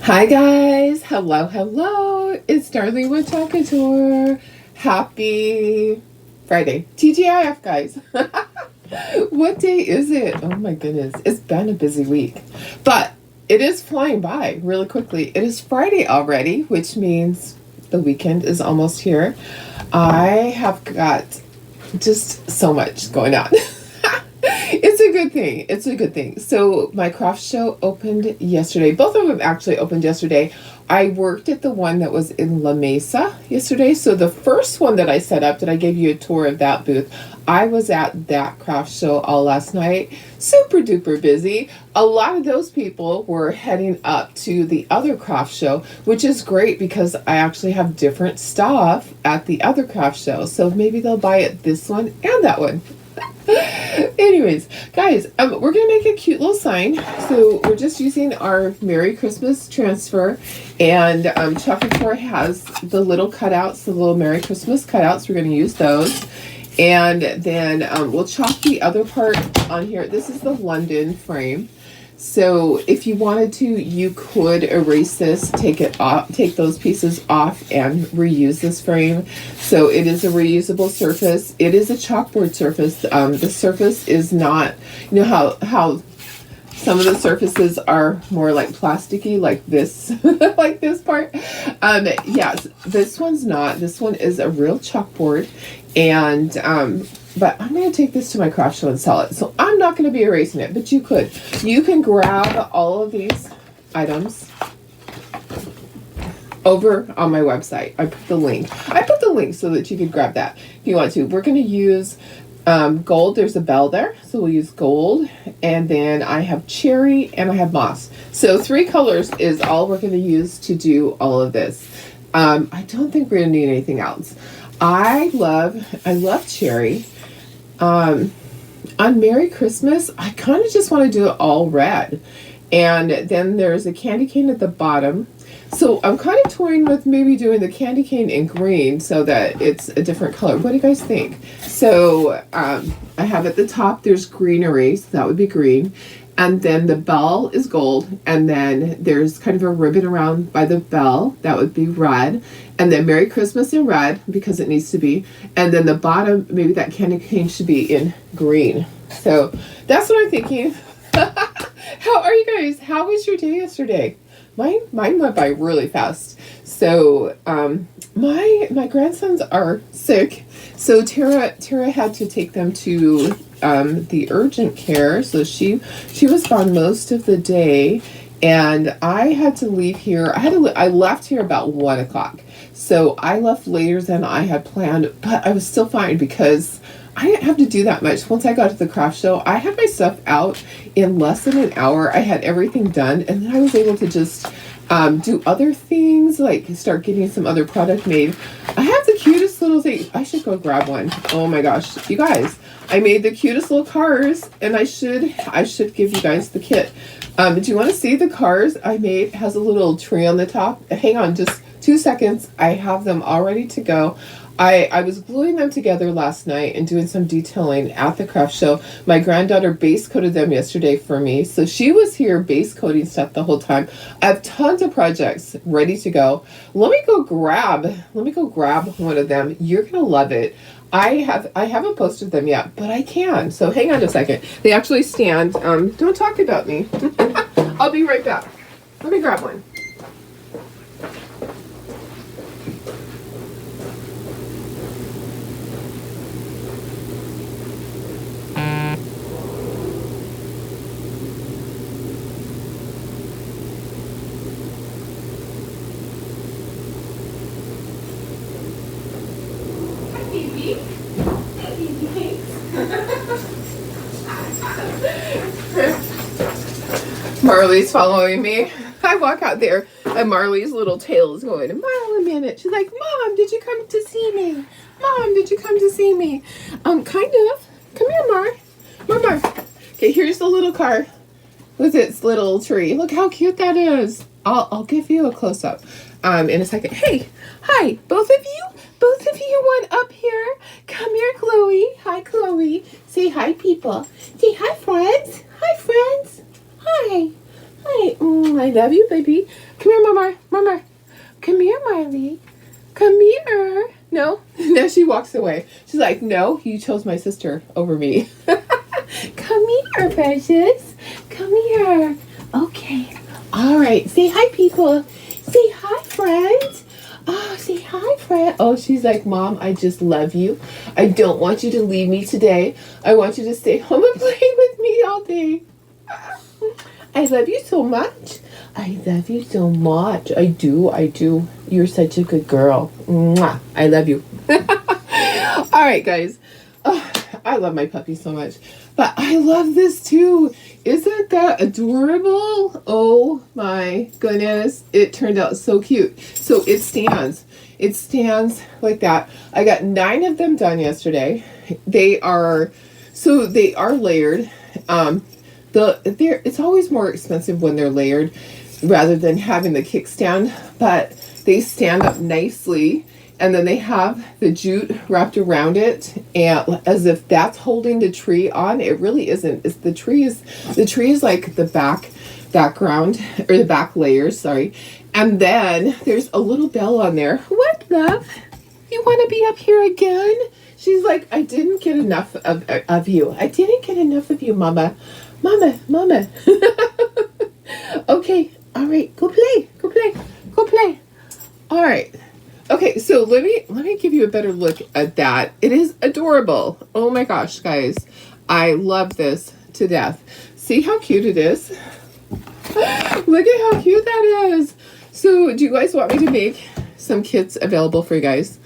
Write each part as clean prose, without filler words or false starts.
Hi guys, hello. It's Darlene with Talkator. Happy Friday. TGIF guys. What day is it? Oh my goodness. It's been a busy week. But it is flying by really quickly. It is Friday already, which means the weekend is almost here. I have got just so much going on. It's a good thing. It's a good thing. So my craft show opened yesterday. Both of them actually opened yesterday. I worked at the one that was in La Mesa yesterday. So the first one that I set up, that I gave you a tour of that booth, I was at that craft show all last night. Super duper busy. A lot of those people were heading up to the other craft show, which is great because I actually have different stuff at the other craft show. So maybe they'll buy it this one and that one. Anyways, guys, we're gonna make a cute little sign. So we're just using our Merry Christmas transfer, and Chuck4 has the little cutouts, the little Merry Christmas cutouts. We're gonna use those, and then we'll chalk the other part on here. This is the London frame. So if you wanted to, you could erase this, take it off, take those pieces off and reuse this frame. So it is a reusable surface. It is a chalkboard surface. The surface is not, you know how some of the surfaces are more like plasticky, like this, like this part. Yes, this one's not. This one is a real chalkboard, and but I'm going to take this to my craft show and sell it. So I'm not going to be erasing it, but you could. You can grab all of these items over on my website. I put the link. So that you could grab that if you want to. We're going to use gold. There's a bell there, so we'll use gold. And then I have cherry and I have moss. So 3 colors is all we're going to use to do all of this. I don't think we're going to need anything else. I love cherry. On Merry Christmas, I kind of just want to do it all red. And then there's a candy cane at the bottom. So I'm kind of toying with maybe doing the candy cane in green so that it's a different color. What do you guys think? So I have at the top, there's greenery, so that would be green. And then the bell is gold. And then there's kind of a ribbon around by the bell. That would be red. And then Merry Christmas in red because it needs to be. And then the bottom, maybe that candy cane should be in green. So that's what I'm thinking. How are you guys? How was your day yesterday? Mine went by really fast. So my grandsons are sick. So Tara had to take them to the urgent care. So she was gone most of the day, and I had to leave here. I left here about 1 o'clock. So I left later than I had planned, but I was still fine because I didn't have to do that much. Once I got to the craft show, I had my stuff out in less than an hour. I had everything done, and then I was able to just do other things, like start getting some other product made. I have the cutest little thing. I should go grab one. Oh my gosh, you guys, I made the cutest little cars, and I should give you guys the kit. Do you want to see the cars I made? It has a little tree on the top. Hang on just 2 seconds. I have them all ready to go. I was gluing them together last night and doing some detailing at the craft show. My granddaughter base coated them yesterday for me. So she was here base coating stuff the whole time. I have tons of projects ready to go. Let me go grab one of them. You're going to love it. I haven't posted them yet, but I can. So hang on a second. They actually stand. Don't talk about me. I'll be right back. Let me grab one. Marley's following me. I walk out there and Marley's little tail is going a mile a minute. She's like, Mom, did you come to see me? Mom, did you come to see me? Kind of. Come here, Mar. Okay, here's the little car with its little tree. Look how cute that is. I'll give you a close up in a second. Hey, hi, both of you want up here. Come here, Chloe. Hi, Chloe. Say hi, people. Say hi, friends. Hi, friends. Hi. Hi. I love you, baby. Come here, Mama. Mama. Come here, Marley. Come here. No. Now she walks away. She's like, no, you chose my sister over me. Come here, precious. Come here. Okay. All right. Say hi, people. Say hi, friends. Oh, say hi, friend. Oh, she's like, Mom, I just love you. I don't want you to leave me today. I want you to stay home and play with me all day. I love you so much. I love you so much. I do. I do. You're such a good girl. Mwah. I love you. All right, guys. Oh, I love my puppy so much. But I love this too. Isn't that adorable? Oh my goodness. It turned out so cute. So it stands. It stands like that. I got 9 of them done yesterday. They are layered. It's always more expensive when they're layered rather than having the kickstand, but they stand up nicely. And then they have the jute wrapped around it, and as if that's holding the tree on. It really isn't. The tree is like the background, or the back layers, sorry. And then there's a little bell on there. What, love? You want to be up here again? She's like, I didn't get enough of you. I didn't get enough of you, Mama. Mama. Okay, all right, go play. All right. Okay, so let me give you a better look at that. It is adorable. Oh my gosh, guys. I love this to death. See how cute it is? Look at how cute that is. So do you guys want me to make some kits available for you guys?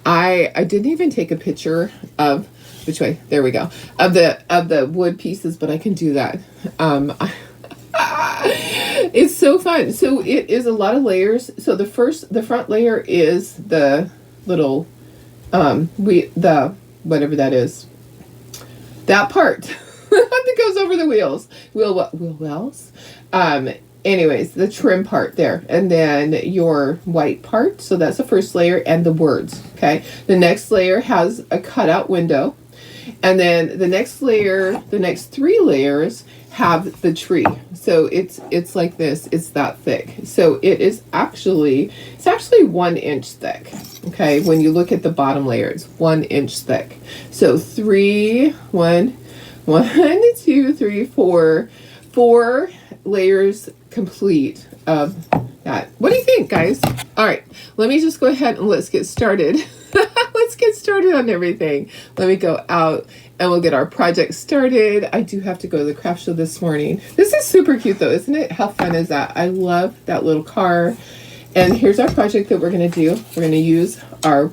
I didn't even take a picture of which way. There we go. Of the wood pieces, but I can do that. It's so fun. So it is a lot of layers. So the front layer is the little whatever that is. That part that goes over the wheel wells. Anyways, the trim part there, and then your white part. So that's the first layer, and the words. Okay. The next layer has a cutout window, and then the next layer, the next 3 layers have the tree. So it's like this. It's that thick. So it's actually 1 inch thick. Okay. When you look at the bottom layer, it's 1 inch thick. So 1, 2, 3, 4 layers complete of that. What do you think, guys? All right, let me just go ahead and let's get started. Let's get started on everything. Let me go out and we'll get our project started. I do have to go to the craft show this morning. This is super cute though, isn't it? How fun is that? I love that little car. And here's our project that we're going to do. We're going to use our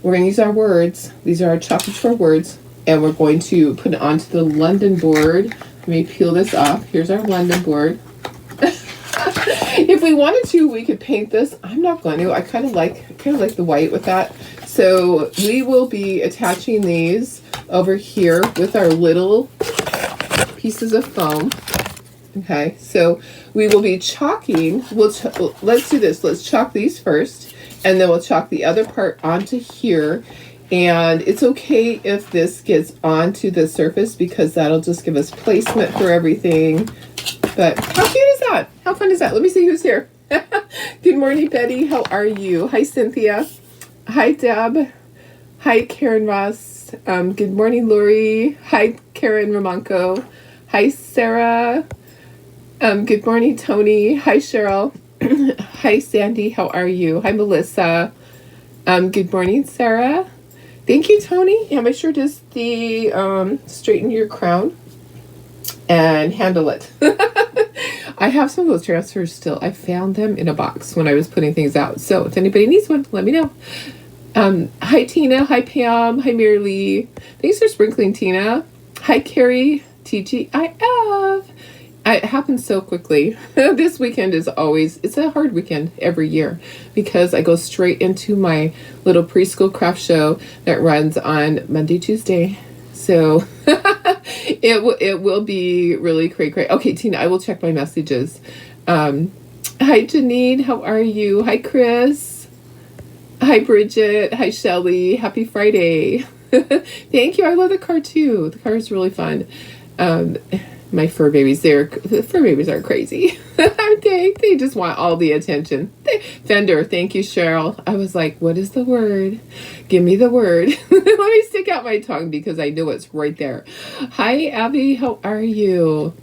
words. These are our chocolates for words. And we're going to put it onto the London board. Let me peel this off. Here's our London board. If we wanted to, we could paint this. I'm not going to. I kind of like the white with that. So we will be attaching these over here with our little pieces of foam. Okay, so we will be chalking. Let's do this. Let's chalk these first, and then we'll chalk the other part onto here. And it's okay if this gets onto the surface because that'll just give us placement for everything. But how cute is that? How fun is that? Let me see who's here. Good morning, Betty. How are you? Hi, Cynthia. Hi, Deb. Hi, Karen Ross. Good morning, Lori. Hi, Karen Ramonko. Hi, Sarah. Good morning, Tony. Hi, Cheryl. Hi, Sandy. How are you? Hi, Melissa. Good morning, Sarah. Thank you, Tony. Yeah, make sure to straighten your crown and handle it. I have some of those transfers still. I found them in a box when I was putting things out. So if anybody needs one, let me know. Hi, Tina. Hi, Pam. Hi, Mary Lee. Thanks for sprinkling, Tina. Hi, Carrie. TGIF. It happens so quickly. This weekend it's a hard weekend every year because I go straight into my little preschool craft show that runs on Monday, Tuesday. So it will be really great. Okay, Tina, I will check my messages. Hi, Janine. How are you? Hi, Chris. Hi, Bridget. Hi, Shelly. Happy Friday. Thank you. I love the car too. The car is really fun. My fur babies, the fur babies are crazy. Aren't they? They just want all the attention. Fender, thank you, Cheryl. I was like, what is the word? Give me the word. Let me stick out my tongue because I know it's right there. Hi, Abby. How are you?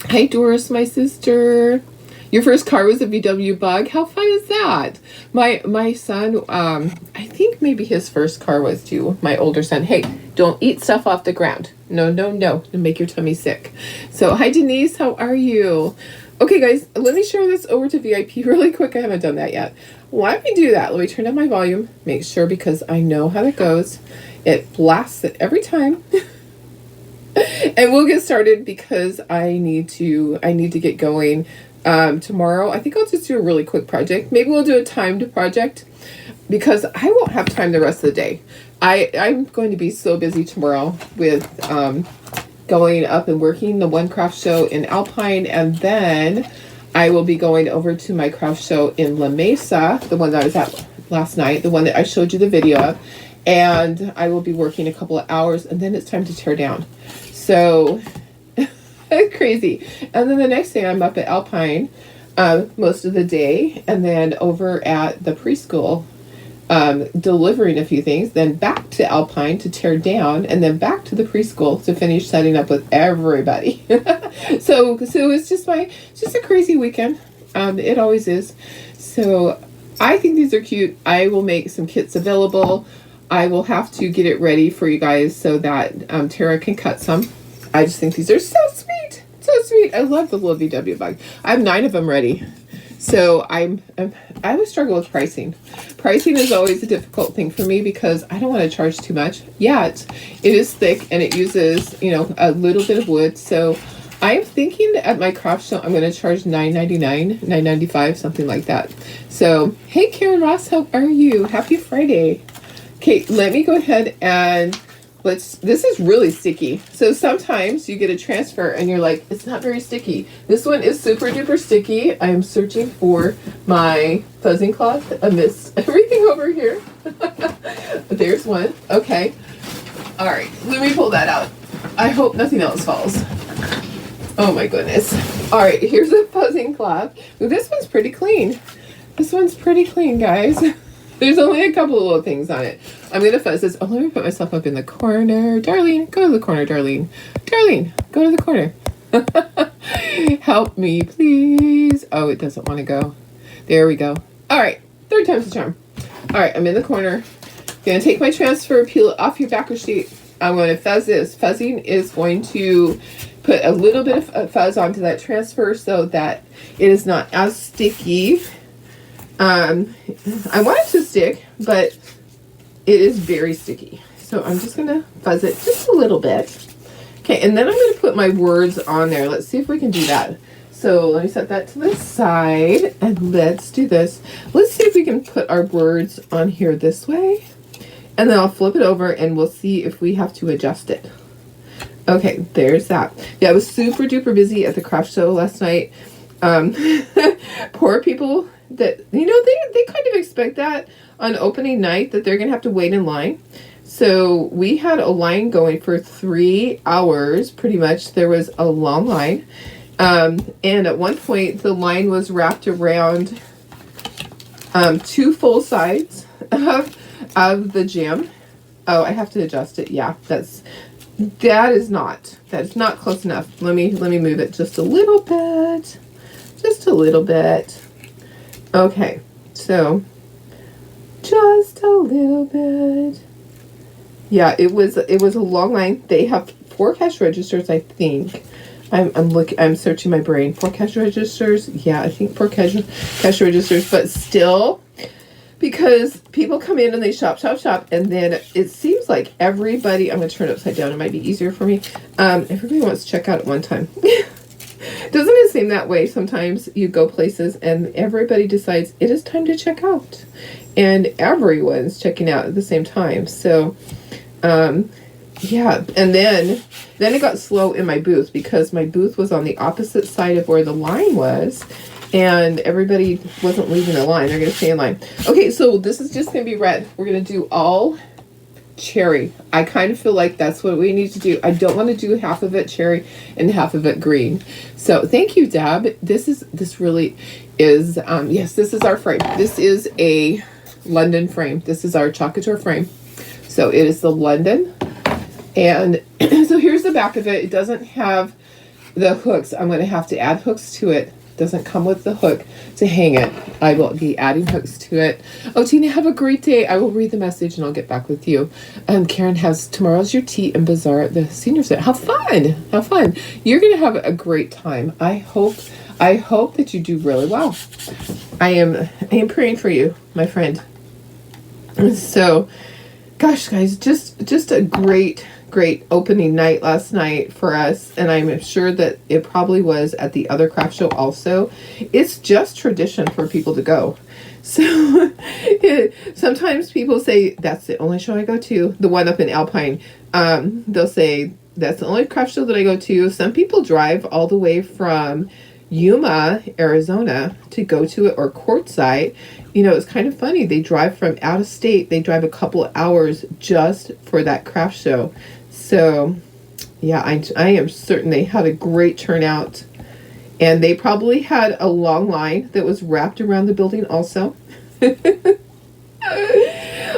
Hi, Doris, my sister. Your first car was a VW Bug. How fun is that? My son, I think maybe his first car was too. My older son. Hey, don't eat stuff off the ground. No, no, no. It'll make your tummy sick. So, hi, Denise. How are you? Okay, guys, let me share this over to VIP really quick. I haven't done that yet. Why don't we do that? Let me turn down my volume. Make sure, because I know how that goes. It blasts it every time. And we'll get started because I need to get going. Tomorrow, I think I'll just do a really quick project. Maybe we'll do a timed project because I won't have time the rest of the day. I'm going to be so busy tomorrow with going up and working the one craft show in Alpine, and then I will be going over to my craft show in La Mesa, the one that I was at last night, the one that I showed you the video of, and I will be working a couple of hours, and then it's time to tear down. So crazy. And then the next day I'm up at Alpine most of the day, and then over at the preschool delivering a few things, then back to Alpine to tear down, and then back to the preschool to finish setting up with everybody. so it's just a crazy weekend. It always is. So I think these are cute. I will make some kits available. I will have to get it ready for you guys so that Tara can cut some. I just think these are so sweet. So sweet. I love the little VW Bug. I have 9 of them ready. So I always struggle with pricing. Pricing is always a difficult thing for me because I don't want to charge too much. Yet it is thick and it uses, a little bit of wood. So I'm thinking at my craft show I'm going to charge $9.99, $9.95, something like that. So, hey Karen Ross, how are you? Happy Friday. Okay, let me go ahead and this is really sticky. So sometimes you get a transfer and you're like, it's not very sticky. This one is super duper sticky. I am searching for my fuzzing cloth amidst everything over here. There's one. Okay. All right. Let me pull that out. I hope nothing else falls. Oh my goodness. All right. Here's a fuzzing cloth. Ooh, this one's pretty clean. This one's pretty clean, guys. There's only a couple of little things on it. I'm going to fuzz this. Oh, let me put myself up in the corner. Darlene, go to the corner, Darlene. Darlene, go to the corner. Help me, please. Oh, it doesn't want to go. There we go. All right. 3rd time's the charm. All right. I'm in the corner. Going to take my transfer, peel it off your backer sheet. I'm going to fuzz this. Fuzzing is going to put a little bit of fuzz onto that transfer so that it is not as sticky. I want it to stick, but it is very sticky. So I'm just going to fuzz it just a little bit. Okay, and then I'm going to put my words on there. Let's see if we can do that. So let me set that to the side, and let's do this. Let's see if we can put our words on here this way. And then I'll flip it over, and we'll see if we have to adjust it. Okay, there's that. Yeah, I was super duper busy at the craft show last night. Poor people that, they kind of expect that on opening night that they're going to have to wait in line. So we had a line going for 3 hours, pretty much. There was a long line. And at one point, the line was wrapped around 2 full sides of the gym. Oh, I have to adjust it. Yeah, that is not close enough. Let me move it just a little bit. Just a little bit. Okay, so just a little bit. Yeah, it was a long line. They have 4 cash registers, I think. I'm searching my brain. 4 cash registers. Yeah, I think 4 cash registers, but still, because people come in and they shop, and then it seems like everybody, I'm going to turn it upside down. It might be easier for me. Everybody wants to check out at one time. Doesn't it seem that way? Sometimes you go places and everybody decides it is time to check out, and everyone's checking out at the same time. So, yeah, and then it got slow in my booth because my booth was on the opposite side of where the line was, and everybody wasn't leaving the line. They're going to stay in line. Okay, so this is just going to be red. We're going to do all cherry. I kind of feel like that's what we need to do. I don't want to do half of it cherry and half of it green. So thank you, Deb. This really is, yes, this is our frame. This is a London frame. This is our Choc Couture frame. So it is the London. And so here's the back of it. It doesn't have the hooks. I'm going to have to add hooks to it. Doesn't come with the hook to hang it. I will be adding hooks to it. Oh, Tina, have a great day. I will read the message and I'll get back with you. Karen has tomorrow's your tea and bazaar at the senior center. How fun! How fun! You're gonna have a great time. I hope that you do really well. I am praying for you, my friend. So, gosh, guys, just a great opening night last night for us, and I'm sure that it probably was at the other craft show also. It's just tradition for people to go. So sometimes people say that's the only show I go to, the one up in Alpine. They'll say that's the only craft show that I go to. Some people drive all the way from Yuma, Arizona to go to it, or Quartzsite. You know, it's kind of funny. They drive from out of state. They drive a couple of hours just for that craft show. So, yeah, I am certain they had a great turnout. And they probably had a long line that was wrapped around the building also.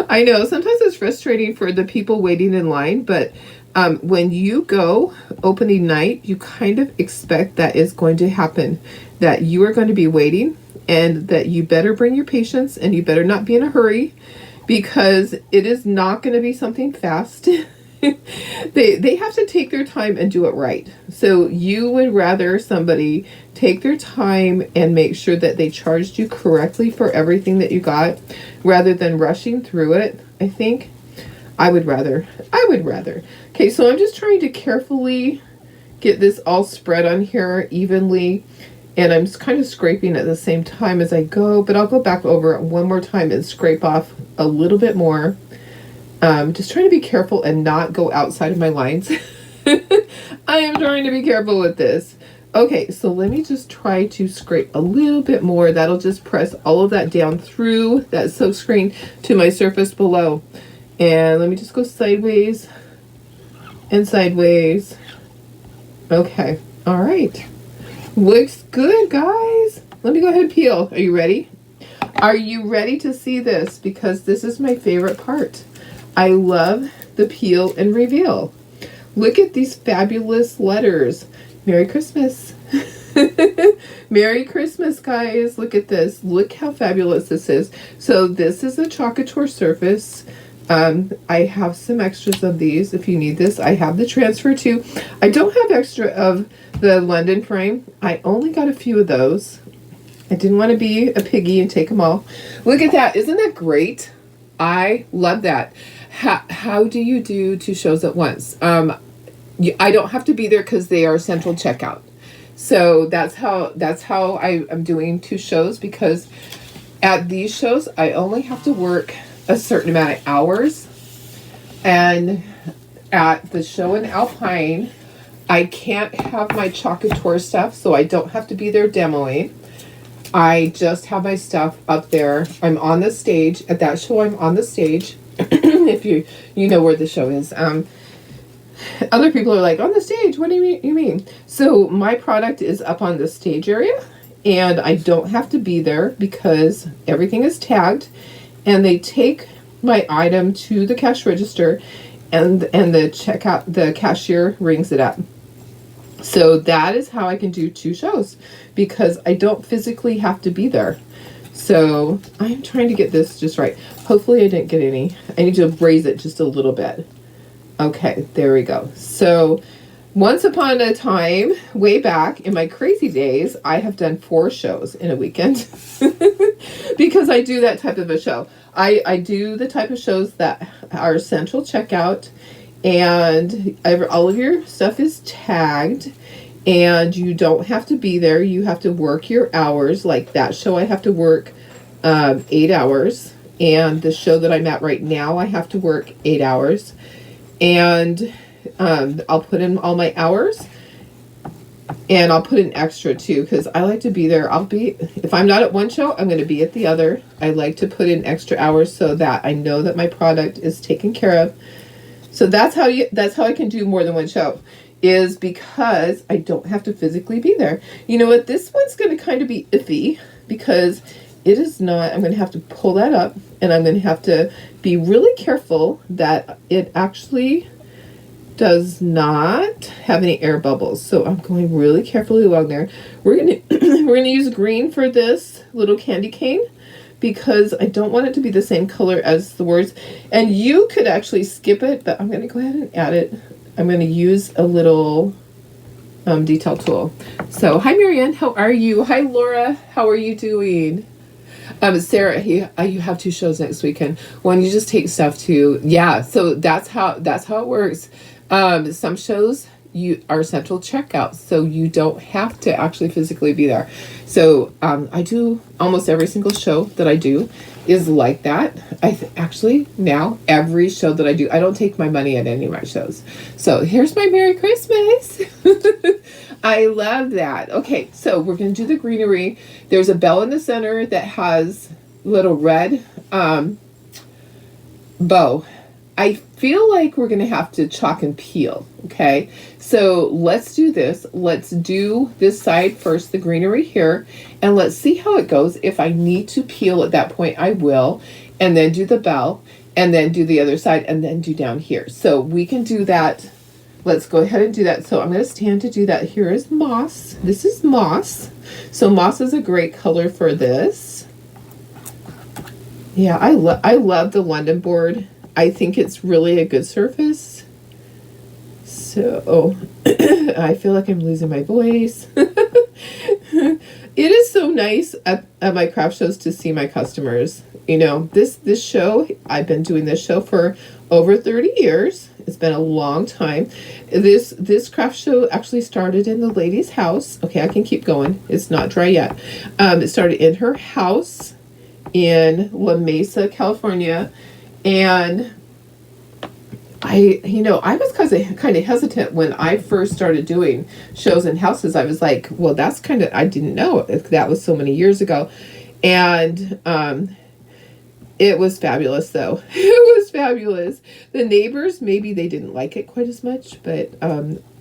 I know, sometimes it's frustrating for the people waiting in line, but when you go opening night, you kind of expect that is going to happen, that you are going to be waiting, and that you better bring your patience, and you better not be in a hurry, because it is not going to be something fast. They have to take their time and do it right. So you would rather somebody take their time and make sure that they charged you correctly for everything that you got, rather than rushing through it. I think I would rather. Okay, so I'm just trying to carefully get this all spread on here evenly, and I'm just kind of scraping at the same time as I go, but I'll go back over it one more time and scrape off a little bit more. Just trying to be careful and not go outside of my lines. I am trying to be careful with this. Okay, so let me just try to scrape a little bit more. That'll just press all of that down through that silk screen to my surface below. And let me just go sideways and sideways. Okay, all right. Looks good, guys. Let me go ahead and peel. Are you ready? Are you ready to see this? Because this is my favorite part. I love the peel and reveal. Look at these fabulous letters. Merry Christmas. Merry Christmas, guys. Look at this. Look how fabulous this is. So this is a Choc Couture surface. I have some extras of these if you need this. I have the transfer too. I don't have extra of the London frame. I only got a few of those. I didn't want to be a piggy and take them all. Look at that. Isn't that great? I love that. How do you do 2 shows at once? I don't have to be there because they are central checkout. So that's how I'm doing 2 shows, because at these shows I only have to work a certain amount of hours, and at the show in Alpine I can't have my Choc Couture stuff, so I don't have to be there demoing. I just have my stuff up there. I'm on the stage at that show. I'm on the stage. If you know where the show is. Other people are like, on the stage, what do you mean? So my product is up on the stage area, and I don't have to be there because everything is tagged, and they take my item to the cash register, and the cashier rings it up. So that is how I can do 2 shows, because I don't physically have to be there. So I'm trying to get this just right. Hopefully I didn't get any. I need to raise it just a little bit. Okay, there we go. So once upon a time, way back in my crazy days, I have done 4 shows in a weekend because I do that type of a show. I do the type of shows that are central checkout, and all of your stuff is tagged, and you don't have to be there. You have to work your hours. Like that show, I have to work 8 hours, and the show that I'm at right now, I have to work 8 hours, and I'll put in all my hours, And I'll put an extra too, because I like to be there. If I'm not at one show, I'm going to be at the other. I like to put in extra hours so that I know that my product is taken care of. So that's how I can do more than one show, is because I don't have to physically be there. You know what? This one's going to kind of be iffy because it is not. I'm going to have to pull that up, and I'm going to have to be really careful that it actually does not have any air bubbles. So I'm going really carefully along there. We're gonna we're gonna use green for this little candy cane because I don't want it to be the same color as the words. And you could actually skip it, but I'm gonna go ahead and add it. I'm gonna use a little detail tool. So hi Marianne, how are you? Hi Laura, how are you doing? Sarah, you have 2 shows next weekend. One, you just take stuff to, yeah. So that's how it works. Some shows you are central checkout, so you don't have to actually physically be there. So I do almost every single show that I do is like that. Actually now every show that I do, I don't take my money at any of my shows. So here's my Merry Christmas. I love that. Okay, so we're gonna do the greenery. There's a bell in the center that has little red bow. I feel like we're going to have to chalk and peel, okay? So let's do this. Let's do this side first, the greenery here, and let's see how it goes. If I need to peel at that point, I will, and then do the bell, and then do the other side, and then do down here. So we can do that. Let's go ahead and do that. So I'm going to stand to do that. Here is moss. This is moss. So moss is a great color for this. Yeah, I love the London board. I think it's really a good surface. So I feel like I'm losing my voice. It is so nice at my craft shows to see my customers. You know, this show, I've been doing this show for over 30 years. It's been a long time. This craft show actually started in the lady's house. Okay, I can keep going. It's not dry yet. It started in her house in La Mesa, California. And I was kind of hesitant when I first started doing shows in houses. I was like, well, I didn't know that was so many years ago. And it was fabulous, though. It was fabulous. The neighbors, maybe they didn't like it quite as much, but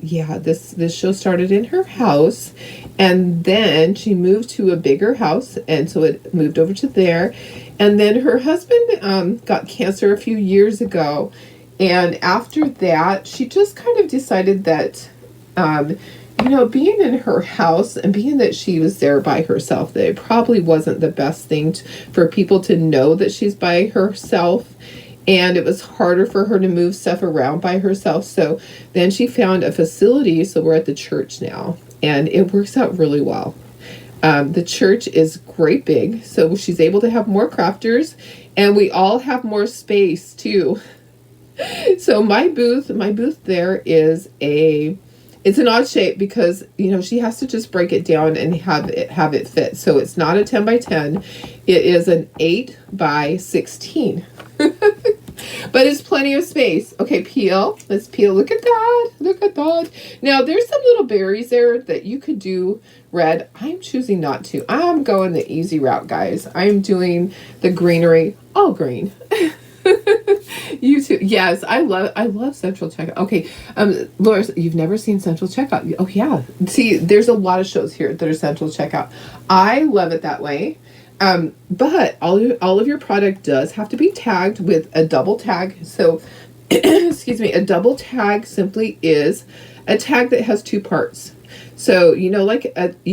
yeah, this show started in her house, and then she moved to a bigger house, and so it moved over to there. And then her husband got cancer a few years ago, and after that, she just kind of decided that being in her house and being that she was there by herself, that it probably wasn't the best thing for people to know that she's by herself. And it was harder for her to move stuff around by herself. So then she found a facility. So we're at the church now. And it works out really well. The church is great big. So she's able to have more crafters. And we all have more space too. So my booth there is it's an odd shape because, she has to just break it down and have it fit. So it's not a 10 by 10. It is an 8 by 16. But it's plenty of space. Okay, peel. Let's peel. Look at that. Look at that. Now, there's some little berries there that you could do red. I'm choosing not to. I'm going the easy route, guys. I'm doing the greenery, all green. You too. Yes, I love Central Checkout. Okay, Laura, you've never seen Central Checkout. Oh yeah. See, there's a lot of shows here that are Central Checkout. I love it that way. But all of your product does have to be tagged with a double tag. So, excuse me, a double tag simply is a tag that has 2 parts. So, you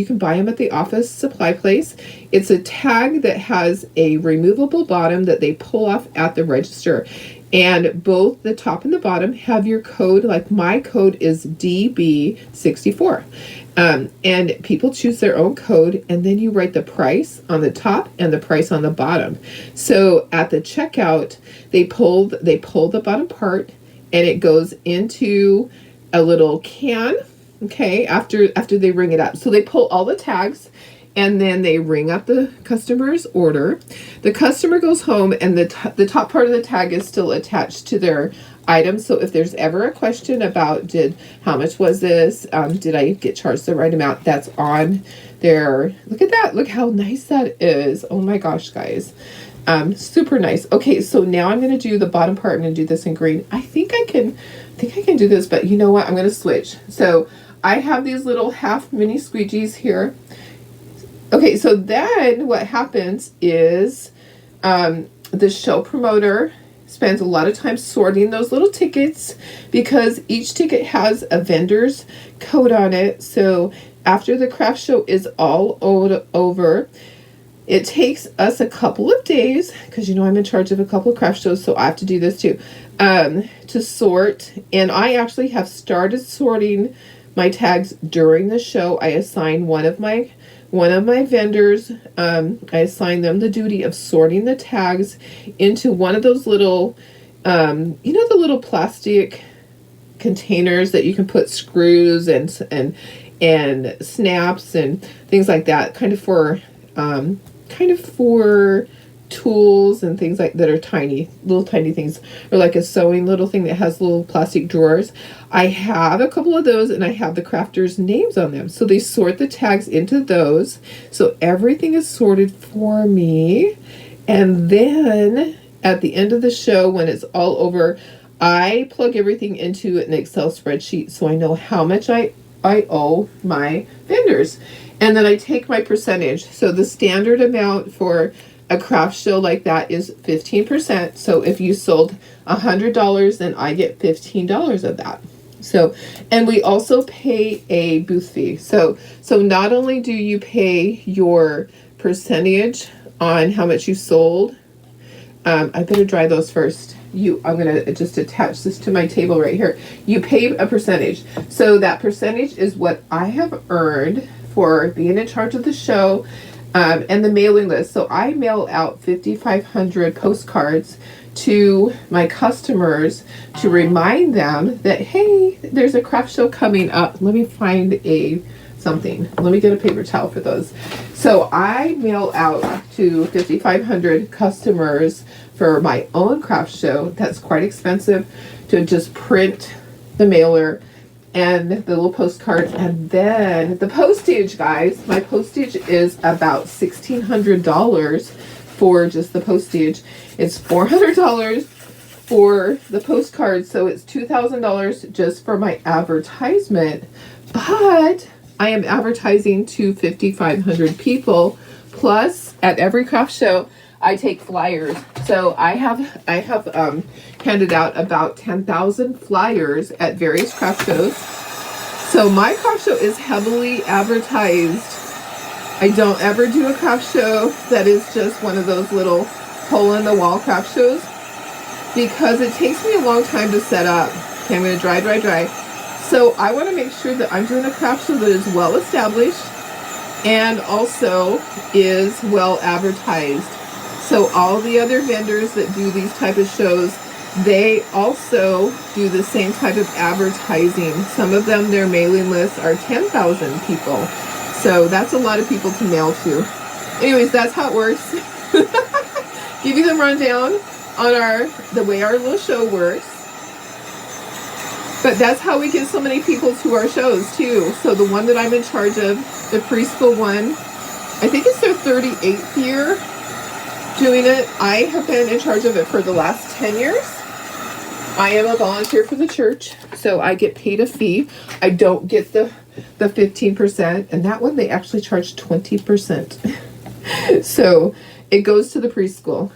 can buy them at the office supply place. It's a tag that has a removable bottom that they pull off at the register. And both the top and the bottom have your code. Like my code is DB64. And people choose their own code, and then you write the price on the top and the price on the bottom. So at the checkout, they pull the bottom part, and it goes into a little can. Okay, after they ring it up. So they pull all the tags, and then they ring up the customer's order. The customer goes home, and the top part of the tag is still attached to their item. So if there's ever a question about how much was this, did I get charged the right amount, that's on there. Look at that. Look how nice that is. Oh my gosh, guys. Super nice. Okay, so now I'm going to do the bottom part. I'm going to do this in green. I think I can do this, but you know what? I'm going to switch. So I have these little half mini squeegees here. Okay, so then what happens is the show promoter spends a lot of time sorting those little tickets, because each ticket has a vendor's code on it. So after the craft show is all over, it takes us a couple of days, because you know I'm in charge of a couple of craft shows, so I have to do this too, to sort. And I actually have started sorting my tags during the show. I assign one of my vendors, I assign them the duty of sorting the tags into one of those little, you know, the little plastic containers that you can put screws and snaps and things like that, kind of for tools and things like that are little tiny things, or like a sewing little thing that has little plastic drawers. I have a couple of those, and I have the crafters' names on them. So they sort the tags into those. So everything is sorted for me. And then at the end of the show, when it's all over, I plug everything into an Excel spreadsheet so I know how much I owe my vendors. And then I take my percentage. So the standard amount for a craft show like that is 15%. So if you sold $100, then I get $15 of that. So, and we also pay a booth fee. So not only do you pay your percentage on how much you sold, I better dry those first. I'm gonna just attach this to my table right here. You pay a percentage. So that percentage is what I have earned for being in charge of the show, and the mailing list. So I mail out 5,500 postcards to my customers to remind them that, hey, there's a craft show coming up. Let me find something. Let me get a paper towel for those. So I mail out to 5,500 customers for my own craft show. That's quite expensive to just print the mailer and the little postcard, and then the postage, guys. My postage is about $1,600 for just the postage. It's $400 for the postcard, so it's $2,000 just for my advertisement. But I am advertising to 5,500 people, plus at every craft show I take flyers. So I have handed out about 10,000 flyers at various craft shows. So my craft show is heavily advertised. I don't ever do a craft show that is just one of those little hole in the wall craft shows, because it takes me a long time to set up. Okay, I'm going to dry. So I want to make sure that I'm doing a craft show that is well established and also is well advertised. So all the other vendors that do these type of shows, they also do the same type of advertising. Some of them, their mailing lists are 10,000 people. So that's a lot of people to mail to. Anyways, that's how it works. Give you the rundown on the way our little show works. But that's how we get so many people to our shows too. So the one that I'm in charge of, the preschool one, I think it's their 38th year doing it. I have been in charge of it for the last 10 years. I am a volunteer for the church, so I get paid a fee. I don't get the 15%, and that one they actually charge 20%. So it goes to the preschool.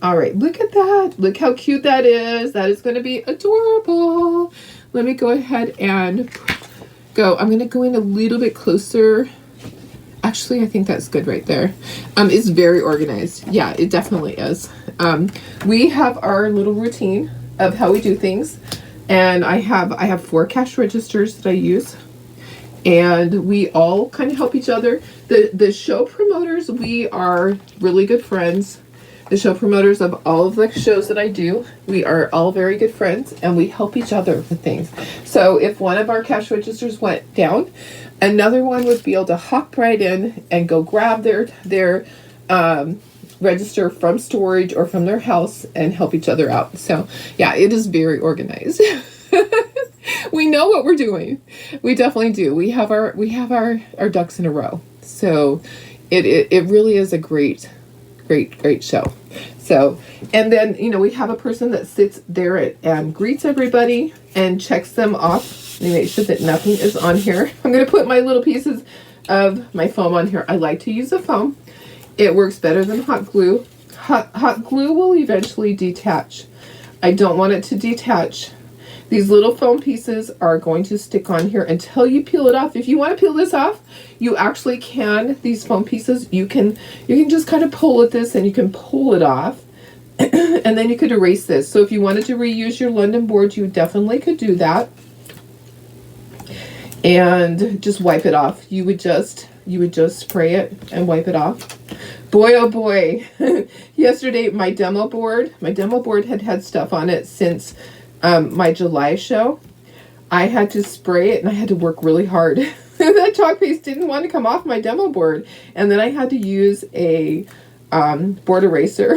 All right, look at that. Look how cute that is. That is going to be adorable. Let me go ahead and go. I'm going to go in a little bit closer. Actually, I think that's good right there. It's very organized. Yeah, it definitely is. We have our little routine of how we do things, and I have 4 cash registers that I use, and we all kind of help each other. The show promoters, we are really good friends. The show promoters of all of the shows that I do, we are all very good friends, and we help each other with things. So if one of our cash registers went down, Another one would be able to hop right in and go grab their register from storage or from their house and help each other out. So yeah, it is very organized. We know what we're doing. We definitely do. We have our ducks in a row. So it really is a great show. So, and then, we have a person that sits there and greets everybody and checks them off. They make sure that nothing is on here. I'm going to put my little pieces of my foam on here. I like to use a foam. It works better than hot glue. Hot glue will eventually detach. I don't want it to detach. These little foam pieces are going to stick on here until you peel it off. If you want to peel this off, you actually can. These foam pieces, you can just kind of pull at this and you can pull it off. And then you could erase this. So if you wanted to reuse your London board, you definitely could do that. And just wipe it off. You would just spray it and wipe it off. Boy, oh boy. Yesterday, my demo board had stuff on it since my July show. I had to spray it and I had to work really hard. That chalk paste didn't want to come off my demo board. And then I had to use a board eraser.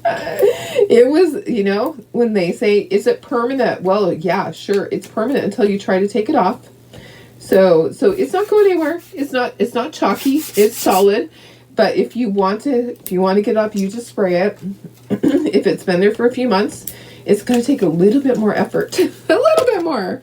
It was, when they say, is it permanent? Well, yeah, sure, it's permanent until you try to take it off. So it's not going anywhere. It's not chalky. It's solid. But if you want to get it off, you just spray it. If it's been there for a few months, it's going to take a little bit more effort. A little bit more.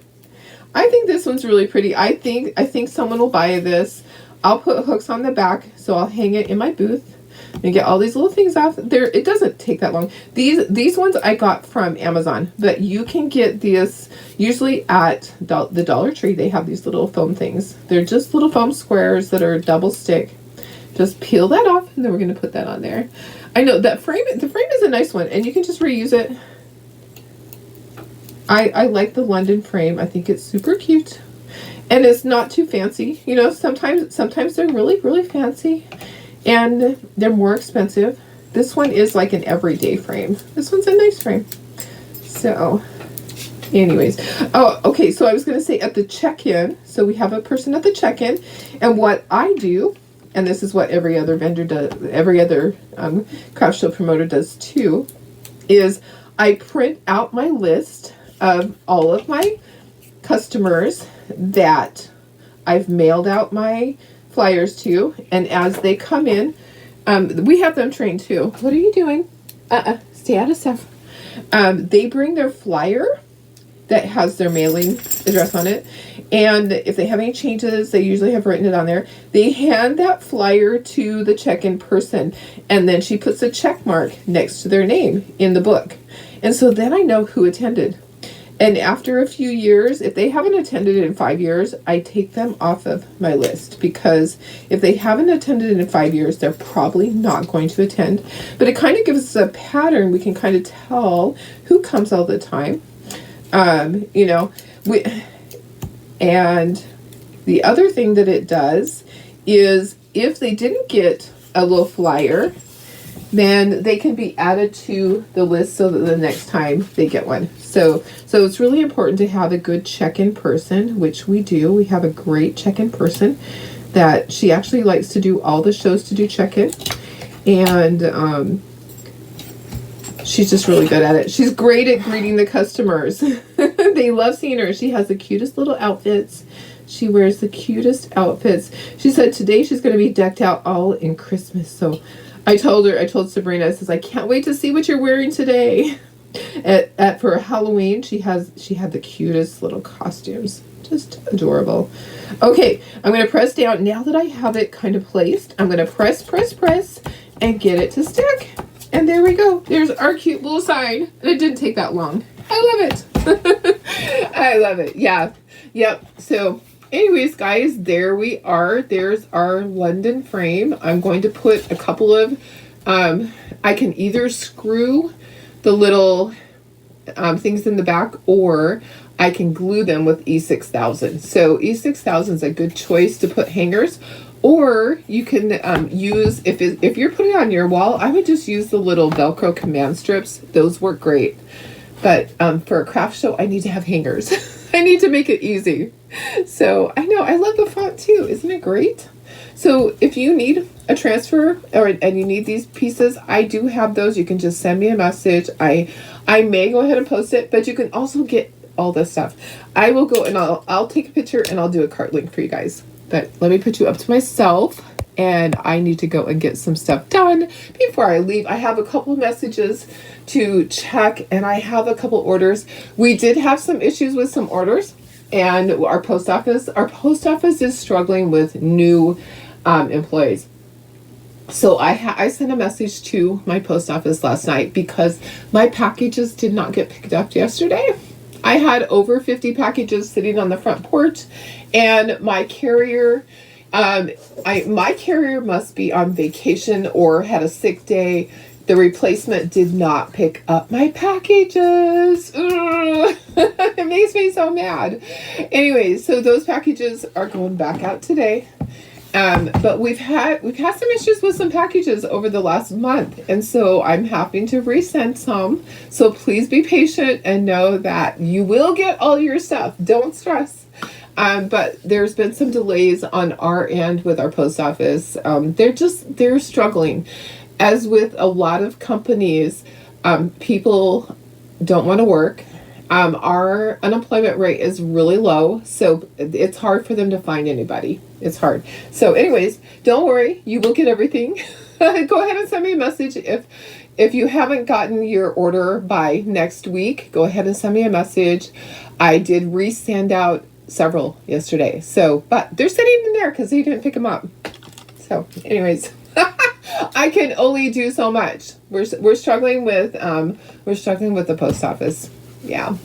I think this one's really pretty. I think someone will buy this. I'll put hooks on the back, so I'll hang it in my booth and get all these little things off. It doesn't take that long. These ones I got from Amazon, but you can get these usually at the Dollar Tree. They have these little foam things. They're just little foam squares that are double stick. Just peel that off, and then we're going to put that on there. I know that frame. The frame is a nice one, and you can just reuse it. I like the London frame. I think it's super cute, and it's not too fancy. Sometimes they're really, really fancy, and they're more expensive. This one is like an everyday frame. This one's a nice frame. So, anyways, oh, okay. So I was going to say at the check-in. So we have a person at the check-in, and what I do. And this is what every other vendor does, every other craft show promoter does too, is I print out my list of all of my customers that I've mailed out my flyers to. And as they come in, we have them trained too. What are you doing? Stay out of stuff. They bring their flyer that has their mailing address on it. And if they have any changes, they usually have written it on there. They hand that flyer to the check-in person, and then she puts a check mark next to their name in the book. And so then I know who attended. And after a few years, if they haven't attended in 5 years, I take them off of my list, because if they haven't attended in 5 years, they're probably not going to attend. But it kind of gives us a pattern. We can kind of tell who comes all the time. And the other thing that it does is if they didn't get a little flyer, then they can be added to the list so that the next time they get one. So it's really important to have a good check-in person, which we do. We have a great check-in person that she actually likes to do all the shows to do check-in. And she's just really good at it. She's great at greeting the customers. They love seeing her. She has the cutest little outfits. She wears the cutest outfits. She said today she's going to be decked out all in Christmas. So I told Sabrina, I says, I can't wait to see what you're wearing today. For Halloween, she had the cutest little costumes. Just adorable. Okay, I'm going to press down. Now that I have it kind of placed, I'm going to press, and get it to stick. And there we go. There's our cute little sign. And it didn't take that long. I love it. I love it. Yeah. Yep. So anyways, guys, there we are. There's our London frame. I'm going to put a couple of, I can either screw the little things in the back, or I can glue them with E6000. So E6000 is a good choice to put hangers. Or you can use, if you're putting it on your wall, I would just use the little Velcro command strips. Those work great. But for a craft show, I need to have hangers. I need to make it easy. So I know, I love the font too. Isn't it great? So if you need a transfer and you need these pieces, I do have those. You can just send me a message. I may go ahead and post it, but you can also get all this stuff. I will go and I'll take a picture and I'll do a cart link for you guys. But let me put you up to myself, and I need to go and get some stuff done before I leave. I have a couple messages to check, and I have a couple orders. We did have some issues with some orders, and our post office is struggling with new employees. So I sent a message to my post office last night because my packages did not get picked up yesterday. I had over 50 packages sitting on the front porch, and my carrier, my carrier must be on vacation or had a sick day. The replacement did not pick up my packages. It makes me so mad. Anyways, so those packages are going back out today. But we've had some issues with some packages over the last month, and so I'm having to resend some. So please be patient and know that you will get all your stuff. Don't stress. But there's been some delays on our end with our post office. They're struggling. As with a lot of companies, people don't want to work. Our unemployment rate is really low, so it's hard for them to find anybody. It's hard. So anyways, don't worry. You will get everything. Go ahead and send me a message. If you haven't gotten your order by next week, go ahead and send me a message. I did resend out several yesterday. So, but they're sitting in there because they didn't pick them up. So anyways, I can only do so much. We're struggling with the post office. Yeah.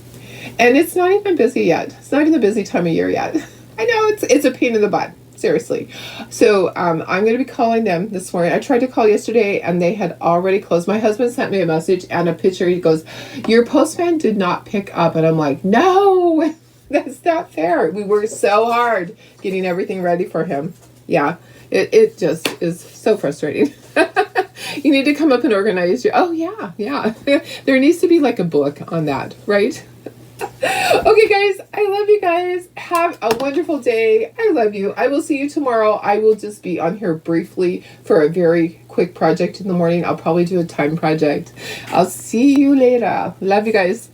And it's not even busy yet. It's not even the busy time of year yet. I know it's a pain in the butt. Seriously. So I'm going to be calling them this morning. I tried to call yesterday and they had already closed. My husband sent me a message and a picture. He goes, "Your postman did not pick up." And I'm like, no, that's not fair. We worked so hard getting everything ready for him. Yeah. It just is so frustrating. You need to come up and organize your, oh yeah. There needs to be like a book on that, right? Okay, guys, I love you guys. Have a wonderful day. I love you. I will see you tomorrow. I will just be on here briefly for a very quick project in the morning. I'll probably do a time project. I'll see you later. Love you guys.